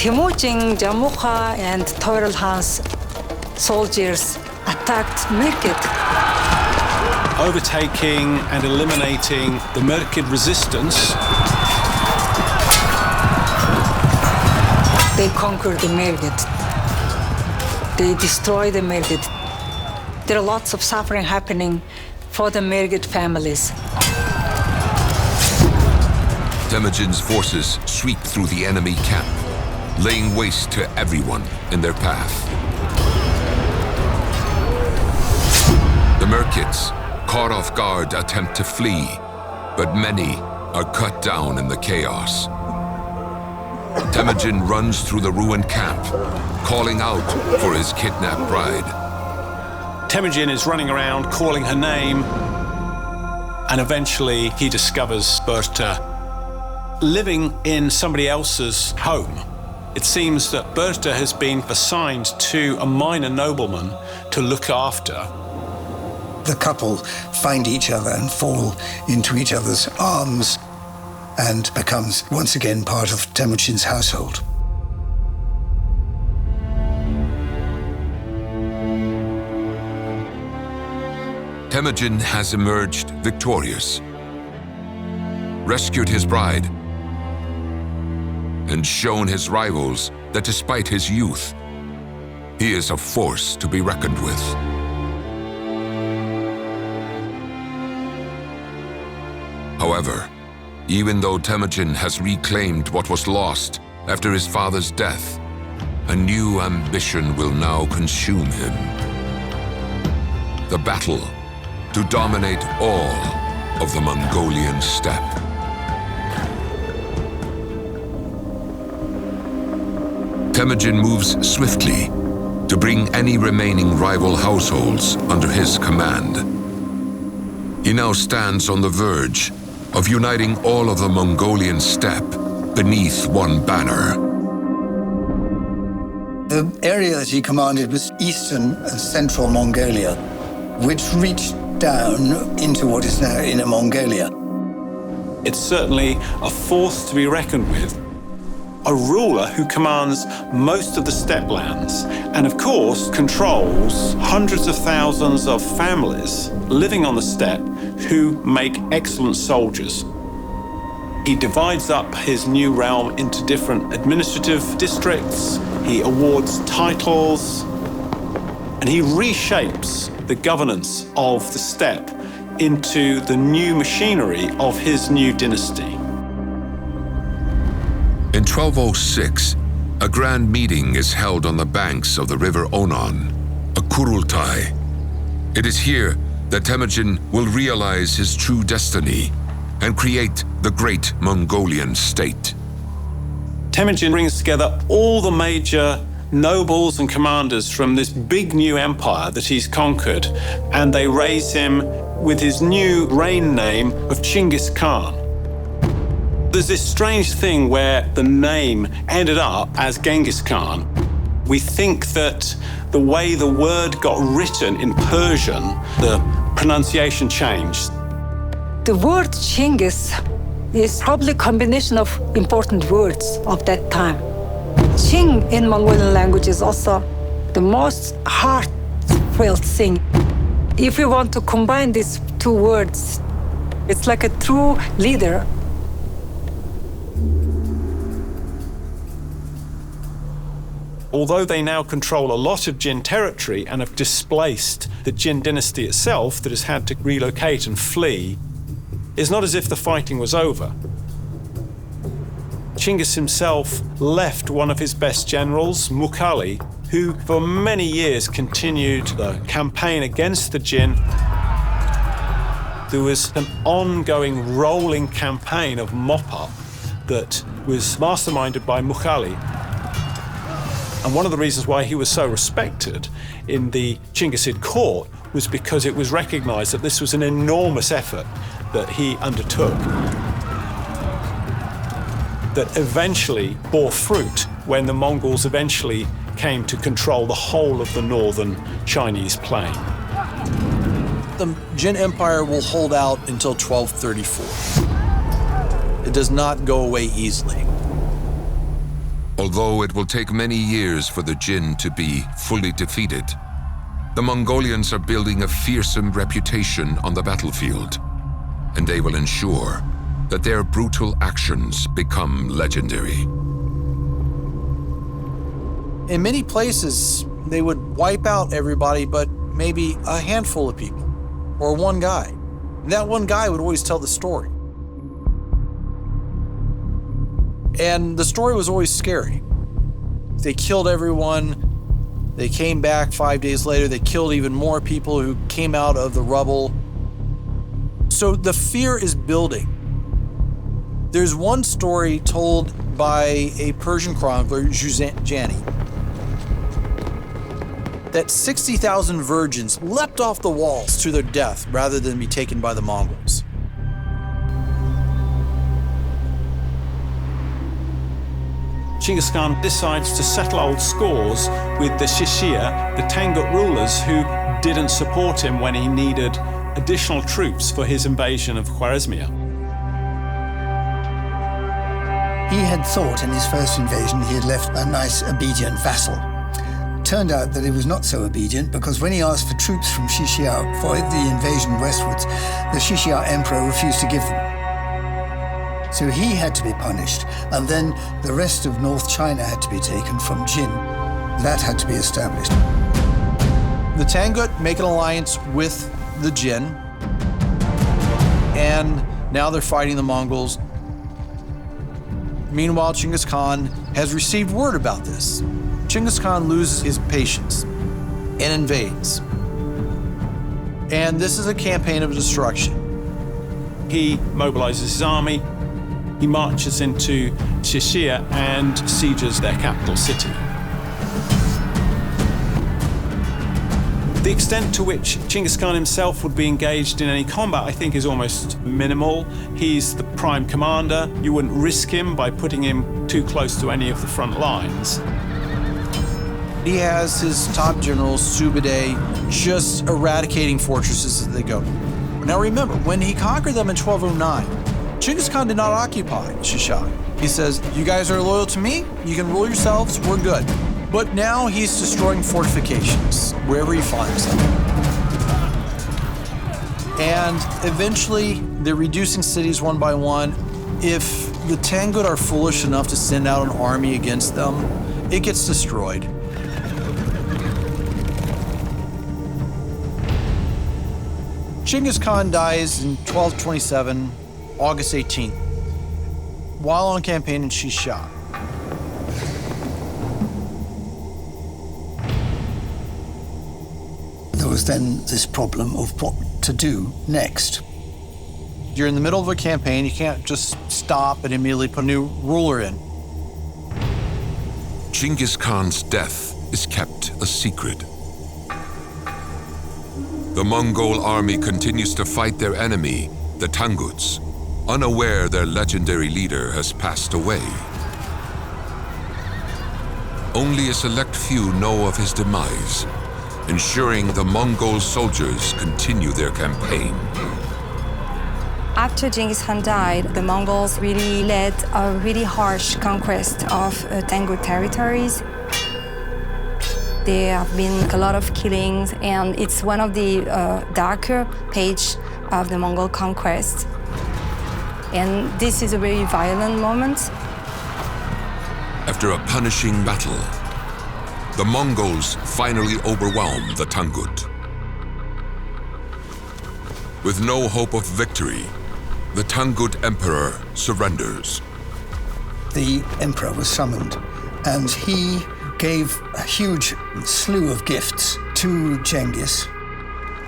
Temujin, Jamukha, and Toral-Han's soldiers attacked Merkit. Overtaking and eliminating the Merkid resistance, they conquered the Merkid. They destroyed the Merkid. There are lots of suffering happening for the Merkid families. Temujin's forces sweep through the enemy camp, laying waste to everyone in their path. The Merkids, caught off guard, attempt to flee, but many are cut down in the chaos. Temujin runs through the ruined camp, calling out for his kidnapped bride. Temujin is running around calling her name, and eventually he discovers Berta living in somebody else's home. It seems that Berta has been assigned to a minor nobleman to look after. The couple find each other and fall into each other's arms and becomes once again part of Temujin's household. Temujin has emerged victorious, rescued his bride, and shown his rivals that despite his youth, he is a force to be reckoned with. However, even though Temujin has reclaimed what was lost after his father's death, a new ambition will now consume him. The battle to dominate all of the Mongolian steppe. Temujin moves swiftly to bring any remaining rival households under his command. He now stands on the verge of uniting all of the Mongolian steppe beneath one banner. The area that he commanded was eastern and central Mongolia, which reached down into what is now Inner Mongolia. It's certainly a force to be reckoned with. A ruler who commands most of the steppe lands and, of course, controls hundreds of thousands of families living on the steppe who make excellent soldiers. He divides up his new realm into different administrative districts. He awards titles, and he reshapes the governance of the steppe into the new machinery of his new dynasty. In 1206, a grand meeting is held on the banks of the river Onon, a kurultai. It is here that Temujin will realize his true destiny and create the great Mongolian state. Temujin brings together all the major nobles and commanders from this big new empire that he's conquered, and they raise him with his new reign name of Chingis Khan. There's this strange thing where the name ended up as Genghis Khan. We think that the way the word got written in Persian, the pronunciation changed. The word Chingis is probably a combination of important words of that time. Ching in Mongolian language is also the most heartfelt thing. If we want to combine these two words, it's like a true leader. Although they now control a lot of Jin territory and have displaced the Jin dynasty itself that has had to relocate and flee, it's not as if the fighting was over. Chingis himself left one of his best generals, Mukhali, who for many years continued the campaign against the Jin. There was an ongoing rolling campaign of mop-up that was masterminded by Mukhali. And one of the reasons why he was so respected in the Chinggisid court was because it was recognized that this was an enormous effort that he undertook that eventually bore fruit when the Mongols eventually came to control the whole of the northern Chinese plain. The Jin Empire will hold out until 1234. It does not go away easily. Although it will take many years for the Jin to be fully defeated, the Mongolians are building a fearsome reputation on the battlefield, and they will ensure that their brutal actions become legendary. In many places, they would wipe out everybody but maybe a handful of people, or one guy. And that one guy would always tell the story. And the story was always scary. They killed everyone. They came back 5 days later. They killed even more people who came out of the rubble. So the fear is building. There's one story told by a Persian chronicler, Jani, that 60,000 virgins leapt off the walls to their death rather than be taken by the Mongols. Chingis Khan decides to settle old scores with the Shishir, the Tangut rulers who didn't support him when he needed additional troops for his invasion of Khwarezmia. He had thought in his first invasion he had left a nice, obedient vassal. Turned out that he was not so obedient, because when he asked for troops from Shishir for the invasion westwards, the Shishir emperor refused to give them. So he had to be punished, and then the rest of North China had to be taken from Jin. That had to be established. The Tangut make an alliance with the Jin, and now they're fighting the Mongols. Meanwhile, Genghis Khan has received word about this. Genghis Khan loses his patience and invades. And this is a campaign of destruction. He mobilizes his army, he marches into Shishir and sieges their capital city. The extent to which Genghis Khan himself would be engaged in any combat, I think, is almost minimal. He's the prime commander. You wouldn't risk him by putting him too close to any of the front lines. He has his top generals, Subade, just eradicating fortresses as they go. Now remember, when he conquered them in 1209, Genghis Khan did not occupy Shishak. He says, you guys are loyal to me, you can rule yourselves, we're good. But now he's destroying fortifications wherever he finds them. And eventually, they're reducing cities one by one. If the Tangut are foolish enough to send out an army against them, it gets destroyed. Genghis Khan dies in 1227, August 18th, while on campaign in Shishak. There was then this problem of what to do next. You're in the middle of a campaign, you can't just stop and immediately put a new ruler in. Genghis Khan's death is kept a secret. The Mongol army continues to fight their enemy, the Tanguts, unaware their legendary leader has passed away. Only a select few know of his demise, ensuring the Mongol soldiers continue their campaign. After Genghis Khan died, the Mongols really led a really harsh conquest of Tangut territories. There have been a lot of killings, and it's one of the darker pages of the Mongol conquest. And this is a very violent moment. After a punishing battle, the Mongols finally overwhelm the Tangut. With no hope of victory, the Tangut emperor surrenders. The emperor was summoned, and he gave a huge slew of gifts to Genghis.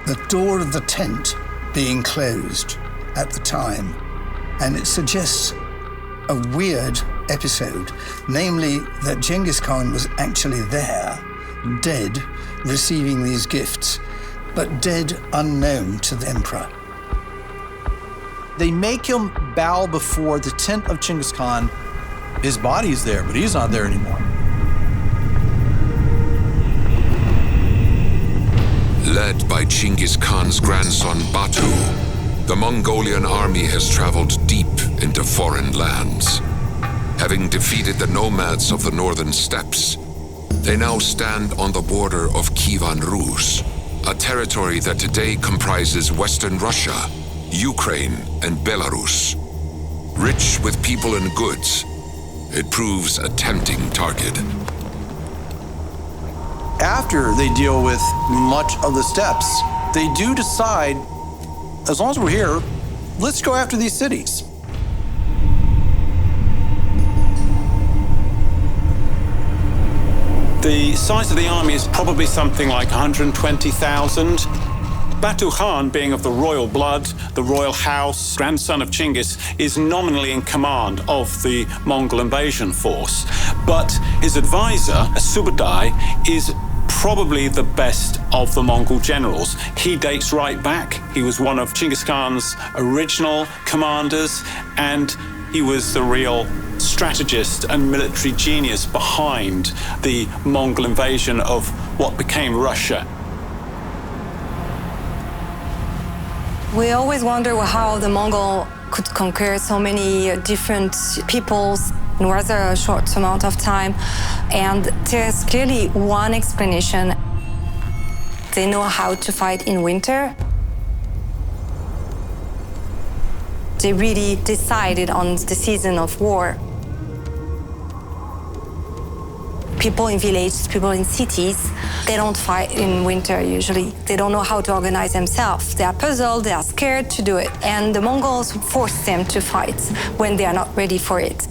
The door of the tent being closed at the time, and it suggests a weird episode, namely that Genghis Khan was actually there, dead, receiving these gifts, but dead unknown to the emperor. They make him bow before the tent of Genghis Khan. His body's there, but he's not there anymore. Led by Chingis Khan's grandson Batu, the Mongolian army has traveled deep into foreign lands. Having defeated the nomads of the northern steppes, they now stand on the border of Kievan Rus, a territory that today comprises Western Russia, Ukraine, and Belarus. Rich with people and goods, it proves a tempting target. After they deal with much of the steppes, they do decide, as long as we're here, let's go after these cities. The size of the army is probably something like 120,000. Batu Khan, being of the royal blood, the royal house, grandson of Chinggis, is nominally in command of the Mongol invasion force. But his advisor, a Subadai, is probably the best of the Mongol generals. He dates right back. He was one of Chinggis Khan's original commanders, and he was the real strategist and military genius behind the Mongol invasion of what became Russia. We always wonder how the Mongol could conquer so many different peoples in rather a short amount of time. And there's clearly one explanation. They know how to fight in winter. They really decided on the season of war. People in villages, people in cities, they don't fight in winter usually. They don't know how to organize themselves. They are puzzled, they are scared to do it. And the Mongols force them to fight when they are not ready for it.